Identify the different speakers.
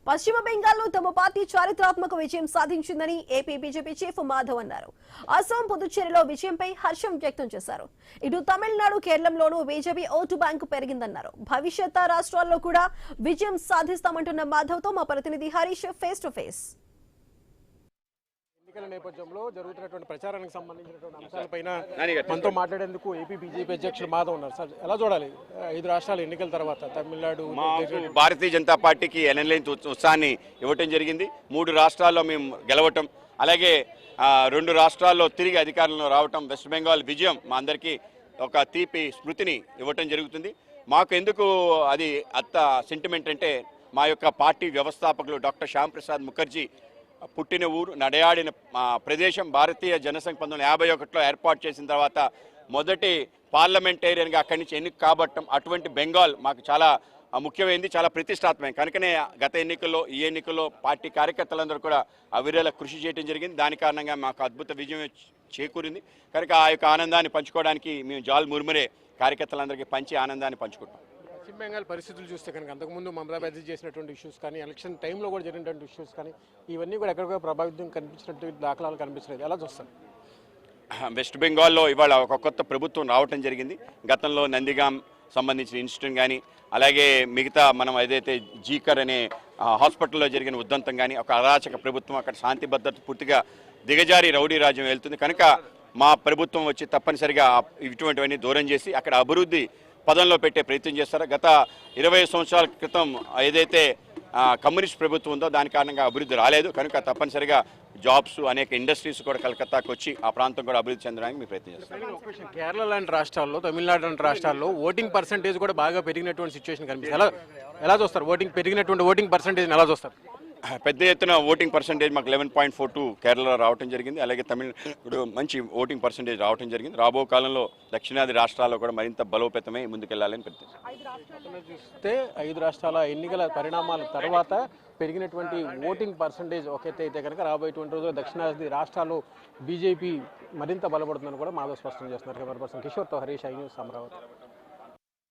Speaker 1: పశ్చిమ బెంగాల్లో తమ పార్టీ చారిత్రాత్మక విజయం సాధించిందని ఏపీ బీజేపీ చీఫ్ మాధవ్ అన్నారు. అస్సాం, పుదుచ్చేరిలో విజయంపై హర్షం వ్యక్తం చేశారు. ఇటు తమిళనాడు, కేరళంలోనూ బీజేపీ ఓటు బ్యాంకు పెరిగిందన్నారు. భవిష్యత్ రాష్ట్రాల్లో కూడా విజయం సాధిస్తామంటున్న మాధవ్తో మా ప్రతినిధి హరీష్ ఫేస్ టు ఫేస్.
Speaker 2: ఎన్నికల నేపథ్యంలో జరుగుతున్నటువంటి ప్రచారానికి సంబంధించినటువంటి అంశాలపైన మనతో మాట్లాడేందుకు ఏపీ బీజేపీ అధ్యక్షులు మాధవ్ ఉన్నారు. సార్, ఎలా చూడాలి 5 రాష్ట్రాల ఎన్నికల తర్వాత తమిళనాడు?
Speaker 3: భారతీయ జనతా పార్టీకి ఎనలేని ఉత్సాహాన్ని ఇవ్వటం జరిగింది. 3 రాష్ట్రాల్లో మేము గెలవటం, అలాగే 2 రాష్ట్రాల్లో తిరిగి అధికారంలో రావటం, వెస్ట్ బెంగాల్ విజయం మా అందరికీ ఒక తీపి స్మృతిని ఇవ్వటం జరుగుతుంది. మాకు ఎందుకు అది అంత సెంటిమెంట్ అంటే, మా యొక్క పార్టీ వ్యవస్థాపకులు డాక్టర్ శ్యామ్ ప్రసాద్ ముఖర్జీ పుట్టిన ఊరు, నడయాడిన ప్రదేశం. భారతీయ జనసంఘ్ 1951లో ఏర్పాటు చేసిన తర్వాత మొదటి పార్లమెంటేరియన్గా అక్కడి నుంచి ఎన్నిక కాబట్టం, అటువంటి బెంగాల్ మాకు చాలా ముఖ్యమైనది, చాలా ప్రతిష్టాత్మకం. కనుకనే గత ఎన్నికల్లో, ఈ ఎన్నికల్లో పార్టీ కార్యకర్తలందరూ కూడా అవిరల కృషి చేయడం జరిగింది. దాని కారణంగా మాకు అద్భుత విజయం చేకూరింది. కనుక ఆ యొక్క ఆనందాన్ని పంచుకోవడానికి మేము జాల్ ముర్మురే కార్యకర్తలందరికీ పంచి ఆనందాన్ని పంచుకుంటాం.
Speaker 2: పశ్చిమ బెంగాల్ పరిస్థితులు చూస్తే కనుక అంతకుముందు మమతా బెనర్జీ చేసినటువంటి ఇష్యూస్ కానీ, ఎలక్షన్ టైంలో కూడా జరిగినటువంటి ఇష్యూస్ కానీ, ఇవన్నీ కూడా ఎక్కడికో ప్రభావితం కనిపించినట్టు దాఖలాలు కనిపించలేదు. ఎలా చూస్తారు?
Speaker 3: వెస్ట్ బెంగాల్లో ఇవాళ ఒక కొత్త ప్రభుత్వం రావటం జరిగింది. గతంలో నందిగాం సంబంధించిన ఇన్సిడెంట్ కానీ, అలాగే మిగతా మనం ఏదైతే జీకర్ అనే హాస్పిటల్లో జరిగిన ఉద్దంతం కానీ, ఒక అరాచక ప్రభుత్వం, అక్కడ శాంతి భద్రత పూర్తిగా దిగజారి రౌడీ రాజ్యం వెళ్తుంది. కనుక మా ప్రభుత్వం వచ్చి తప్పనిసరిగా ఇటువంటివన్నీ దూరం చేసి అక్కడ అభివృద్ధి పదంలో పెట్టే ప్రయత్నం చేస్తారు. గత 20 సంవత్సరాల క్రితం ఏదైతే కమ్యూనిస్ట్ ప్రభుత్వం ఉందో దాని కారణంగా అభివృద్ధి రాలేదు. కనుక తప్పనిసరిగా జాబ్స్, అనేక ఇండస్ట్రీస్ కూడా కలకత్తాకు వచ్చి ఆ ప్రాంతం కూడా అభివృద్ధి చెందడానికి మేము ప్రయత్నం చేస్తాం.
Speaker 2: కేరళ లాంటి రాష్ట్రాల్లో, తమిళనాడు లాంటి రాష్ట్రాల్లో ఓటింగ్ పర్సంటేజ్ కూడా బాగా పెరిగినటువంటి సిచ్యువేషన్ కనిపిస్తుంది. ఎలా చూస్తారు? పెరిగినటువంటి ఓటింగ్ పర్సంటేజ్ ఎలా చూస్తారు?
Speaker 3: పెద్ద ఎత్తున ఓటింగ్ పర్సంటేజ్ మాకు 11.42 కేరళలో రావడం జరిగింది. అలాగే తమిళనాడు మంచి ఓటింగ్ పర్సంటేజ్ రావడం జరిగింది. రాబో కాలంలో దక్షిణాది రాష్ట్రాల్లో కూడా మరింత బలోపేతమై ముందుకెళ్లాలని ప్రయత్నిస్తాం.
Speaker 2: చూస్తే 5 రాష్ట్రాల ఎన్నికల పరిణామాల తర్వాత పెరిగినటువంటి ఓటింగ్ పర్సంటేజ్ ఒకైతే అయితే కనుక రాబోయేటువంటి రోజుల్లో దక్షిణాది రాష్ట్రాల్లో బీజేపీ మరింత బలపడుతుందని కూడా మాధవ్ స్పష్టం చేస్తున్నారు. కెమెరా పర్సన్ కిషోర్తో హరీష్, ఐ న్యూస్, అమరావతి.